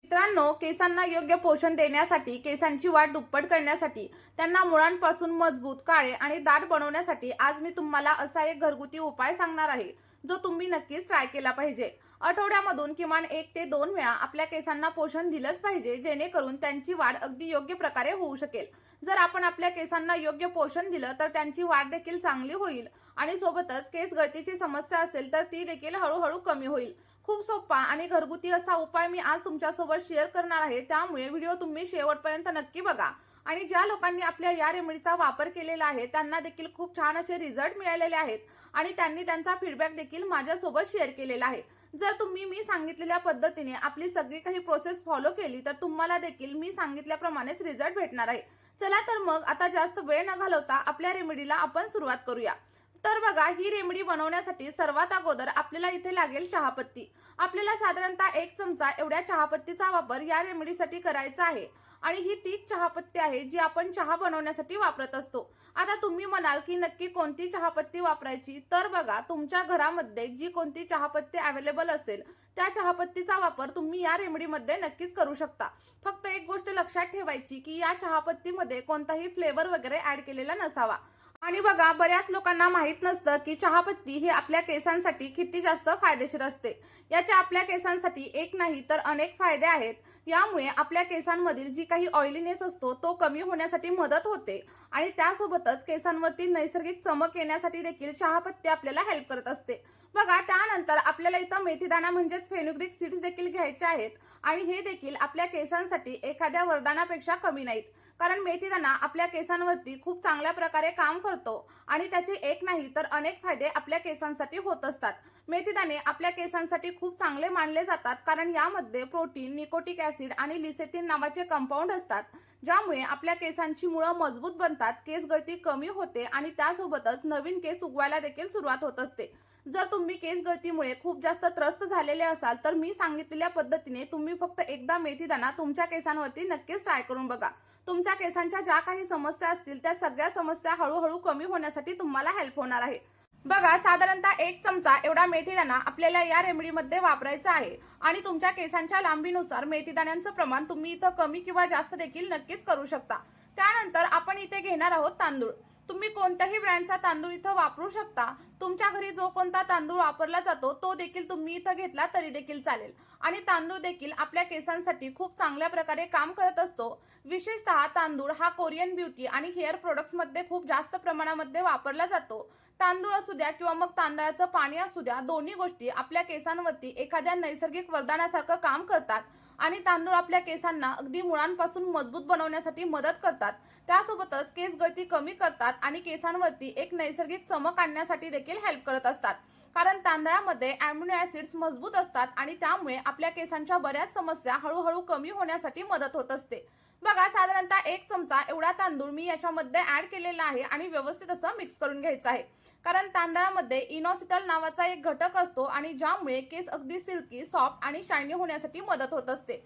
मित्रांनो, केसांना योग्य पोषण देण्यासाठी, केसांची वाढ दुप्पट करण्यासाठी, त्यांना मुळांपासून मजबूत, काळे आणि दाट बनवण्यासाठी आज मी तुम्हाला असा एक घरगुती उपाय सांगणार आहे, जो तुम्ही नक्कीच ट्राय केला पाहिजे. आठवड्यामधून किमान 1 ते 2 वेळा आपल्या केसांना पोषण दिलंच पाहिजे, जेणेकरून त्यांची वाढ अगदी योग्य प्रकारे होऊ शकेल. जर आपण आपल्या केसांना योग्य पोषण दिलं तर त्यांची वाढ देखील चांगली होईल आणि सोबतच केस गळतीची समस्या असेल तर ती देखील हळूहळू कमी होईल. खूप सोपा आणि घरगुती असा उपाय मी आज तुमच्यासोबत शेअर करणार आहे, त्यामुळे व्हिडिओ तुम्ही शेवटपर्यंत नक्की बघा. आणि ज्या लोकांनी आपल्या या रेमेडीचा वापर केलेला आहे त्यांना देखील खूप छान असे रिझल्ट मिळालेले आहेत आणि त्यांनी त्यांचा फीडबॅक देखील माझ्यासोबत शेअर केलेला आहे. जर तुम्ही मी सांगितलेल्या पद्धतीने आपली सगळी काही प्रोसेस फॉलो केली तर तुम्हाला देखील मी सांगितल्याप्रमाणेच रिझल्ट भेटणार आहे. चला तर मग आता जास्त वेळ न घालवता आपल्या रेमेडीला आपण सुरुवात करूया. तर बघा, ही रेमेडी बनवण्यासाठी सर्वात अगोदर आपल्याला इथे लागेल चहापत्ती. आपल्याला साधारणतः 1 चमचा एवढ्या चहापत्तीचा वापर या रेमेडीसाठी करायचा आहे आणि ही तीच चहापत्ती आहे जी आपण चहा बनवण्यासाठी वापरत असतो. आता तुम्ही म्हणाल की नक्की कोणती चहापत्ती वापरायची, तर बघा, तुमच्या घरामध्ये जी कोणती चहापत्ती अवेलेबल असेल त्या चहापत्तीचा वापर तुम्ही या रेमेडीमध्ये नक्कीच करू शकता. फक्त एक गोष्ट लक्षात ठेवायची की या चहापत्तीमध्ये कोणताही फ्लेवर वगैरे ऍड केलेला नसावा. आणि बघा, बऱ्याच लोकांना माहित नसतं की चहापत्ती ही आपल्या केसांसाठी किती जास्त फायदेशीर असते. याचे आपल्या केसांसाठी एक नाही तर अनेक फायदे आहेत. यामुळे आपल्या केसांमधील जी काही ऑइलीनेस असतो तो कमी होण्यासाठी मदत होते आणि त्यासोबतच केसांवरती नैसर्गिक चमक येण्यासाठी देखील चहापत्ती आपल्याला हेल्प करत असते. बघा, त्यानंतर आपल्याला इथं मेथीदाणा म्हणजेच फेनुग्रीक सीड्स देखील घ्यायचे आहेत आणि हे देखील आपल्या केसांसाठी एखाद्या वरदानापेक्षा कमी नाहीत. कारण मेथीदाणा आपल्या केसांवरती खूप चांगल्या प्रकारे काम करतो आणि त्याचे एक नाही तर अनेक फायदे आपल्या केसांसाठी होत असतात. मेथीदाणे आपल्या केसांसाठी खूप चांगले मानले जातात कारण यामध्ये प्रोटीन, निकोटिक ऍसिड आणि लिसेथिन नावाचे कंपाऊंड असतात, ज्यामुळे आपल्या केसांची मुळं मजबूत बनतात, केस गळती कमी होते आणि त्यासोबतच नवीन केस उगवायला देखील सुरुवात होत असते. जर तुम्ही केस गळतीमुळे खूप जास्त त्रस्त झालेले असाल तर मी सांगितलेल्या पद्धतीने तुम्ही फक्त एकदा मेथीदाणा तुमच्या केसांवरती नक्कीच ट्राय करून बघा. तुमच्या केसांच्या ज्या काही समस्या असतील त्या सगळ्या समस्या हळूहळू कमी होण्यासाठी तुम्हाला हेल्प होणार आहे. बघा, साधारणतः 1 चमचा एवढा मेथीदाणा आपल्याला या रेमेडीमध्ये वापरायचा आहे आणि तुमच्या केसांच्या लांबीनुसार मेथीदाण्यांचं प्रमाण तुम्ही इथं कमी किंवा जास्त देखील नक्कीच करू शकता. त्यानंतर आपण इथे घेणार आहोत तांदूळ. तुम्ही कोणत्याही ब्रँडचा तांदूळ इथं वापरू शकता. तुमच्या घरी जो कोणता तांदूळ वापरला जातो तो देखील तुम्ही इथं घेतला तरी देखील चालेल. आणि तांदूळ देखील आपल्या केसांसाठी खूप चांगल्या प्रकारे काम करत असतो. विशेषतः तांदूळ हा कोरियन ब्युटी आणि हेअर प्रोडक्ट्स मध्ये खूप जास्त प्रमाणामध्ये वापरला जातो. तांदूळ असू द्या किंवा मग तांदळाचं पाणी असू द्या, दोन्ही गोष्टी आपल्या केसांवरती एखाद्या नैसर्गिक वरदानासारखं काम करतात आणि तांदूळ आपल्या केसांना अगदी मुळांपासून मजबूत बनवण्यासाठी मदत करतात. त्यासोबतच केस गळती कमी करतात आणि केसांवरती एक नैसर्गिक चमक आणण्यासाठी देखील हेल्प करत असतात. कारण तांदळामध्ये अॅमिनो ऍसिड्स मजबूत असतात आणि त्यामुळे आपल्या केसांच्या बऱ्याच समस्या हळूहळू कमी होण्यासाठी मदत होत असते. बघा, साधारणतः 1 चमचा एवढा तांदूळ मी याच्यामध्ये ऍड केलेला आहे आणि व्यवस्थित असं मिक्स करून घ्यायचं आहे. कारण तांदळामध्ये इनोसिटल नावाचा एक घटक असतो आणि ज्यामुळे केस अगदी सिल्की, सॉफ्ट आणि शायनी होण्यासाठी मदत होत असते.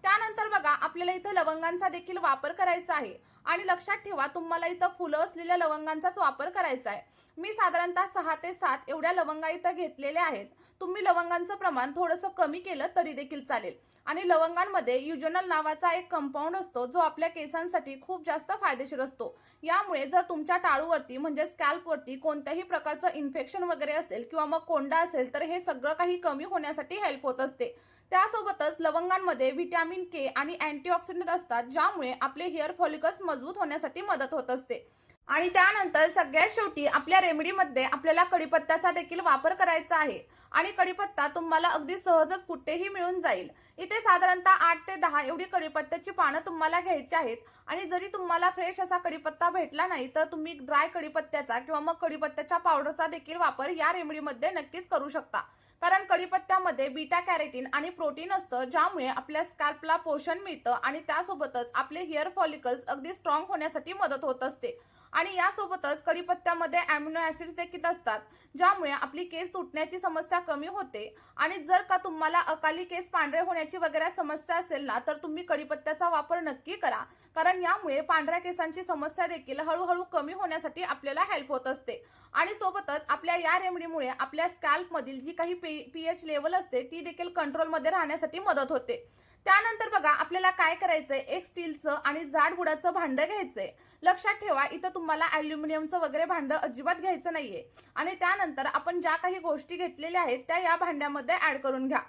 त्यानंतर बघा, आपल्याला इथं लवंगांचा देखील वापर करायचा आहे आणि लक्षात ठेवा, तुम्हाला इथं फुलं असलेल्या लवंगांचाच वापर करायचा आहे. मी साधारणतः 6 ते 7 एवढ्या लवंगा इथं घेतलेल्या आहेत. तुम्ही लवंगांचं प्रमाण थोडंसं कमी केलं तरी देखील चालेल. आणि लवंगांमध्ये युजोनल नावाचा एक कंपाऊंड असतो जो आपल्या केसांसाठी खूप जास्त फायदेशीर असतो. यामुळे जर तुमच्या टाळूवरती म्हणजे स्कॅल्पवरती कोणत्याही प्रकारचं इन्फेक्शन वगैरे असेल किंवा मग कोंडा असेल तर हे सगळं काही कमी होण्यासाठी हेल्प होत असते. त्यासोबतच लवंगांमध्ये व्हिटॅमिन के आणि अँटीऑक्सिडंट असतात, ज्यामुळे आपले हेअर फॉलिकल्स मजबूत होण्यासाठी मदत होत असते. आणि त्यानंतर सगळ्यात शेवटी आपल्या रेमेडीमध्ये आपल्याला कढीपत्त्याचा देखील वापर करायचा आहे आणि कढीपत्ता तुम्हाला अगदी सहजच कुठेही मिळून जाईल. इथे साधारणतः 8 ते 10 एवढी कढीपत्त्याची पानं तुम्हाला घ्यायची आहेत आणि जरी तुम्हाला फ्रेश असा कढीपत्ता भेटला नाही तर तुम्ही ड्राय कढीपत्त्याचा किंवा मग कढीपत्त्याच्या पावडरचा देखील वापर या रेमेडीमध्ये नक्कीच करू शकता. कारण कढीपत्त्यामध्ये बीटा कॅरोटीन आणि प्रोटीन असतं, ज्यामुळे आपल्या स्कॅल्पला पोषण मिळतं आणि त्यासोबतच आपले हेअर फॉलिकल्स अगदी स्ट्रॉंग होण्यासाठी मदत होत असते. आणि यासोबतच कढीपत्त्यामध्ये अॅमिनो ऍसिड्स देखील असतात, ज्यामुळे आपली केस तुटण्याची समस्या कमी होते. आणि जर का तुम्हाला अकाली केस पांढरे होण्याची वगैरे समस्या असेल ना तर तुम्ही कढीपत्त्याचा वापर नक्की करा, कारण यामुळे पांढऱ्या केसांची समस्या देखील हळूहळू कमी होण्यासाठी आपल्याला हेल्प होत असते. आणि सोबतच आपल्या या रेमेडीमुळे आपल्या स्कॅल्प मधील जी काही पीएच लेवल असते ती देखील कंट्रोलमध्ये राहण्यासाठी मदत होते. त्यानंतर बघा आपल्याला काय करायचंय, एक स्टीलचं आणि जाड बुडाचं भांडं घ्यायचंय. लक्षात ठेवा इथं तुम्हाला अॅल्युमिनियमचं वगैरे भांडं अजिबात घ्यायचं नाहीये. आणि त्यानंतर आपण ज्या काही गोष्टी घेतलेल्या आहेत त्या या भांड्यामध्ये ॲड करून घ्या.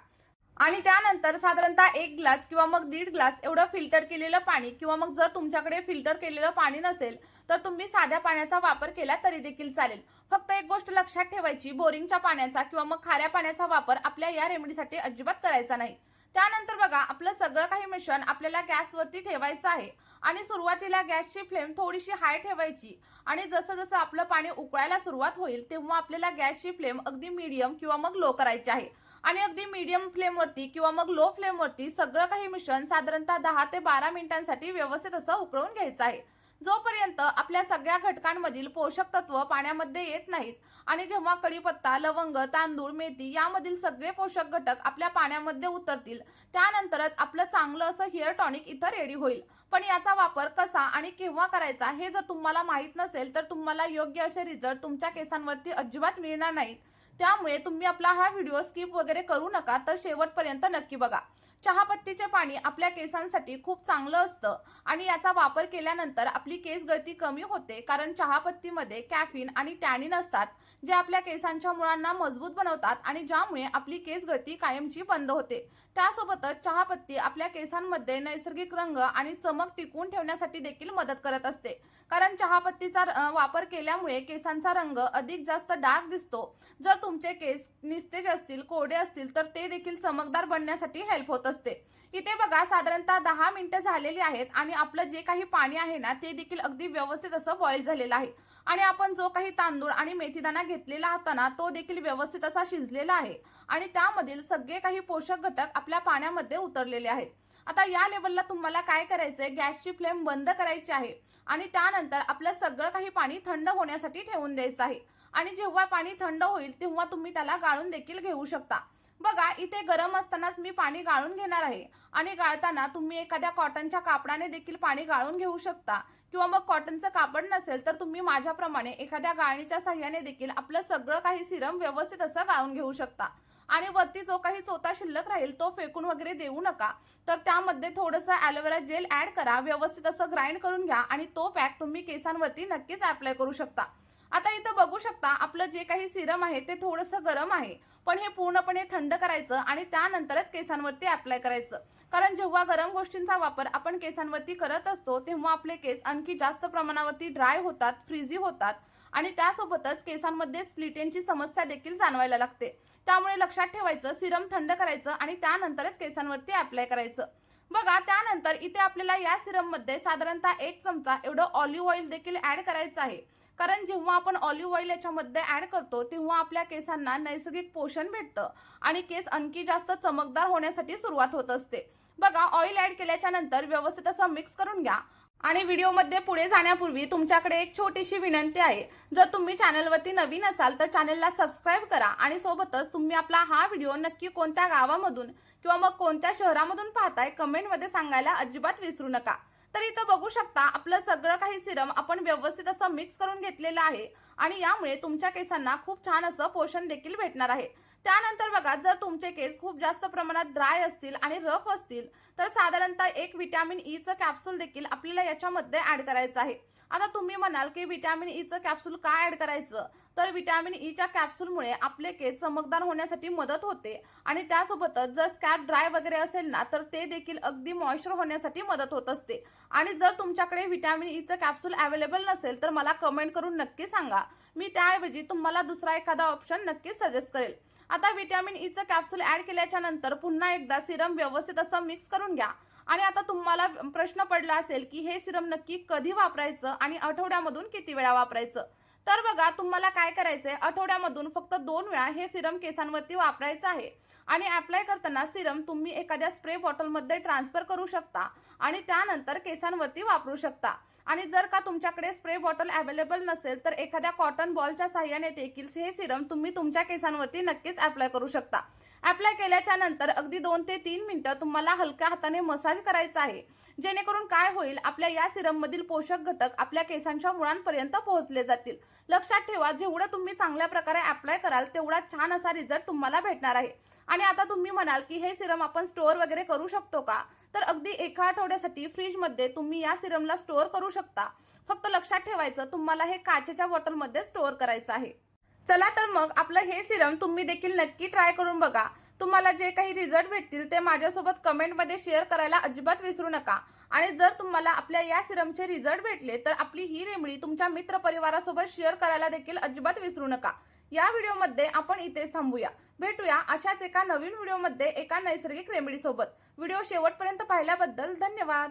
आणि त्यानंतर साधारणतः 1 ग्लास किंवा मग 1.5 ग्लास एवढं फिल्टर केलेलं पाणी, किंवा मग जर तुमच्याकडे फिल्टर केलेलं पाणी नसेल तर तुम्ही साध्या पाण्याचा वापर केला तरी देखील चालेल. फक्त एक गोष्ट लक्षात ठेवायची, बोरिंगच्या पाण्याचा किंवा मग खाऱ्या पाण्याचा वापर आपल्या या रेमेडीसाठी अजिबात करायचा नाही. त्यानंतर बघा आपलं सगळं काही मिश्रण आपल्याला गॅसवरती ठेवायचं आहे. आणि सुरुवातीला गॅसची फ्लेम थोडीशी हाय ठेवायची. आणि जसं जसं आपलं पाणी उकळायला सुरुवात होईल तेव्हा आपल्याला गॅसची फ्लेम अगदी मीडियम किंवा मग लो करायची आहे. आणि अगदी मीडियम फ्लेमवरती किंवा मग लो फ्लेमवरती सगळं काही मिश्रण साधारणतः 10 ते 12 मिनिटांसाठी व्यवस्थित असं उकळून घ्यायचं आहे. जोपर्यंत आपल्या सगळ्या घटकांमधील पोषक तत्व पाण्यामध्ये येत नाहीत आणि जेव्हा कढीपत्ता, लवंग, तांदूळ, मेथी यामधील सगळे पोषक घटक आपल्या पाण्यामध्ये उतरतील त्यानंतरच आपलं चांगलं असं हेअर टॉनिक इथं रेडी होईल. पण याचा वापर कसा आणि केव्हा करायचा हे जर तुम्हाला माहित नसेल तर तुम्हाला योग्य असे रिझल्ट तुमच्या केसांवरती अजिबात मिळणार नाहीत. त्यामुळे तुम्ही आपला हा व्हिडिओ स्किप वगैरे करू नका, तर शेवटपर्यंत नक्की बघा. चहापत्तीचे पाणी आपल्या केसांसाठी खूप चांगलं असतं आणि याचा वापर केल्यानंतर आपली केस गळती कमी होते, कारण चहापत्तीमध्ये कॅफीन आणि टॅनिन असतात जे आपल्या केसांच्या मुळांना मजबूत बनवतात आणि ज्यामुळे आपली केस गळती कायमची बंद होते. त्यासोबतच चहापत्ती आपल्या केसांमध्ये नैसर्गिक रंग आणि चमक टिकवून ठेवण्यासाठी देखील मदत करत असते, कारण चहापत्तीचा वापर केल्यामुळे केसांचा रंग अधिक जास्त डार्क दिसतो. जर तुमचे केस निस्तेज असतील, कोरडे असतील तर ते देखील चमकदार बनण्यासाठी हेल्प होत असते. इथे बघा साधारणतः 10 मिनिटं झालेली आहेत आणि आपलं जे काही पाणी आहे ना ते देखील अगदी व्यवस्थित असं बॉईल झालेलं आहे. आणि आपण जो काही तांदूळ आणि मेथीदाणा घेतलेला होता ना तो देखील व्यवस्थित असा शिजलेला आहे आणि त्यामधील सगळे काही पोषक घटक आपल्या पाण्यामध्ये उतरलेले आहेत. आता या लेवलला तुम्हाला काय करायचंय, गॅसची फ्लेम बंद करायची आहे आणि त्यानंतर आपलं सगळं काही पाणी थंड होण्यासाठी ठेवून द्यायचं आहे. आणि जेव्हा पाणी थंड होईल तेव्हा तुम्ही त्याला गाळून देखील घेऊ शकता. बघा इथे गरम असतानाच मी पाणी गाळून घेणार आहे. आणि गाळताना तुम्ही एखाद्या कॉटनच्या कापडाने देखील पाणी गाळून घेऊ शकता, किंवा मग कॉटनचं कापड नसेल तर तुम्ही माझ्याप्रमाणे एखाद्या गाळणीच्या साह्याने देखील आपलं सगळं काही सिरम व्यवस्थित असं गाळून घेऊ शकता. आणि वरती जो काही चोथा शिल्लक राहील तो फेकून वगैरे देऊ नका, तर त्यामध्ये थोडंसं ॲलोवेरा जेल ॲड करा, व्यवस्थित असं ग्राइंड करून घ्या आणि तो पॅक तुम्ही केसांवरती नक्कीच अप्लाय करू शकता. आता इथं बघू शकता आपलं जे काही सिरम आहे ते थोडंसं गरम आहे, पण हे पूर्णपणे थंड करायचं आणि त्यानंतरच केसांवरती अप्लाय करायचं. कारण जेव्हा गरम गोष्टींचा वापर आपण केसांवरती करत असतो तेव्हा आपले केस आणखी जास्त प्रमाणावरती ड्राय होतात, फ्रीझी होतात आणि त्यासोबतच केसांमध्ये स्प्लिट एंडची समस्या देखील जाणवायला लागते. त्यामुळे लक्षात ठेवायचं, सिरम थंड करायचं आणि त्यानंतरच केसांवरती अप्लाय करायचं. बघा त्यानंतर इथे आपल्याला या सिरममध्ये साधारणतः 1 चमचा एवढं ऑलिव्ह ऑइल देखील ॲड करायचं आहे. कारण जेव्हा आपण ऑलिव्ह ऑइल याच्यामध्ये ॲड करतो तेव्हा आपल्या केसांना नैसर्गिक पोषण भेटतं आणि केस आणखी जास्त चमकदार होण्यासाठी सुरुवात होत असते. बघा ऑइल ॲड केल्याच्या नंतर व्यवस्थित असं मिक्स करून घ्या. आणि व्हिडिओमध्ये पुढे जाण्यापूर्वी तुमच्याकडे एक छोटीशी विनंती आहे, जर तुम्ही चॅनलवरती नवीन असाल तर चॅनलला सबस्क्राईब करा आणि सोबतच तुम्ही आपला हा व्हिडिओ नक्की कोणत्या गावामधून किंवा मग कोणत्या शहरामधून पाहताय कमेंटमध्ये सांगायला अजिबात विसरू नका. तर इथं बघू शकता आपलं सगळं काही सिरम आपण व्यवस्थित असं मिक्स करून घेतलेलं आहे आणि यामुळे तुमच्या केसांना खूप छान असं पोषण देखील भेटणार आहे. त्यानंतर बघा जर तुमचे केस खूप जास्त प्रमाणात ड्राय असतील आणि रफ असतील तर साधारणतः 1 व्हिटॅमिन ईचं कॅप्सूल देखील आपल्याला याच्यामध्ये ॲड करायचं आहे. आता तुम्ही म्हणाल की व्हिटॅमिन ईचं कॅप्सूल का ॲड करायचं, तर व्हिटॅमिन ईच्या कॅप्सूलमुळे आपले केस चमकदार होण्यासाठी मदत होते आणि त्यासोबतच जर स्कॅल्प ड्राय वगैरे असेल ना तर ते देखील अगदी मॉइश्चर होण्यासाठी मदत होत असते. आणि जर तुमच्याकडे व्हिटॅमिन ईचं कॅप्सूल अवेलेबल नसेल तर मला कमेंट करून नक्की सांगा, मी त्याऐवजी तुम्हाला दुसरा एखादा ऑप्शन नक्कीच सजेस्ट करेल. आता व्हिटॅमिन ईचं कॅप्सूल ॲड केल्याच्या नंतर पुन्हा एकदा सिरम व्यवस्थित असं मिक्स करून घ्या. आणि आता तुम्हाला प्रश्न पडला असेल की हे सिरम नक्की कधी वापरायचं आणि आठवड्यामधून किती वेळा वापरायचं. तर बघा तुम्हाला काय करायचंय, आठवड्यामधून फक्त 2 वेळा हे सिरम केसांवरती वापरायचं आहे. आणि अप्लाय करताना सिरम तुम्ही एखाद्या स्प्रे बॉटलमध्ये ट्रान्सफर करू शकता आणि त्यानंतर केसांवरती वापरू शकता. आणि जर का तुमच्याकडे स्प्रे बॉटल अवेलेबल नसेल तर एखाद्या कॉटन बॉलच्या साह्याने देखील हे सिरम तुम्ही तुमच्या केसांवरती नक्कीच अप्लाय करू शकता. अप्लाय केल्याच्या नंतर अगदी 2 ते 3 मिनिटं तुम्हाला हलक्या हाताने मसाज करायचा आहे, जेणेकरून काय होईल आपल्या या सिरम मधील पोषक घटक आपल्या केसांच्या मुळांपर्यंत पोहोचले जातील. लक्षात ठेवा जेवढं तुम्ही चांगल्या प्रकारे अप्लाय कराल तेवढा छान असा रिझल्ट तुम्हाला भेटणार आहे. आणि आता तुम्ही म्हणाल की हे सिरम आपण स्टोअर वगैरे करू शकतो का? तर अगदी एका आठवड्यासाठी फ्रीजमध्ये तुम्ही या सिरमला स्टोअर करू शकता. फक्त लक्षात ठेवायचं, तुम्हाला हे काचेच्या बॉटलमध्ये स्टोअर करायचं आहे. चला तर मग आपलं हे सिरम तुम्ही देखील नक्की ट्राय करून बघा. तुम्हाला जे काही रिझल्ट भेटतील ते माझ्यासोबत कमेंटमध्ये शेअर करायला अजिबात विसरू नका. आणि जर तुम्हाला आपल्या या सिरमचे रिझल्ट भेटले तर आपली ही रेमेडी तुमच्या मित्रपरिवारासोबत शेअर करायला देखील अजिबात विसरू नका. या व्हिडिओमध्ये आपण इथेच थांबूया. भेटूया अशाच एका नवीन व्हिडिओमध्ये एका नैसर्गिक रेमेडी सोबत. व्हिडिओ शेवटपर्यंत पाहिल्याबद्दल धन्यवाद.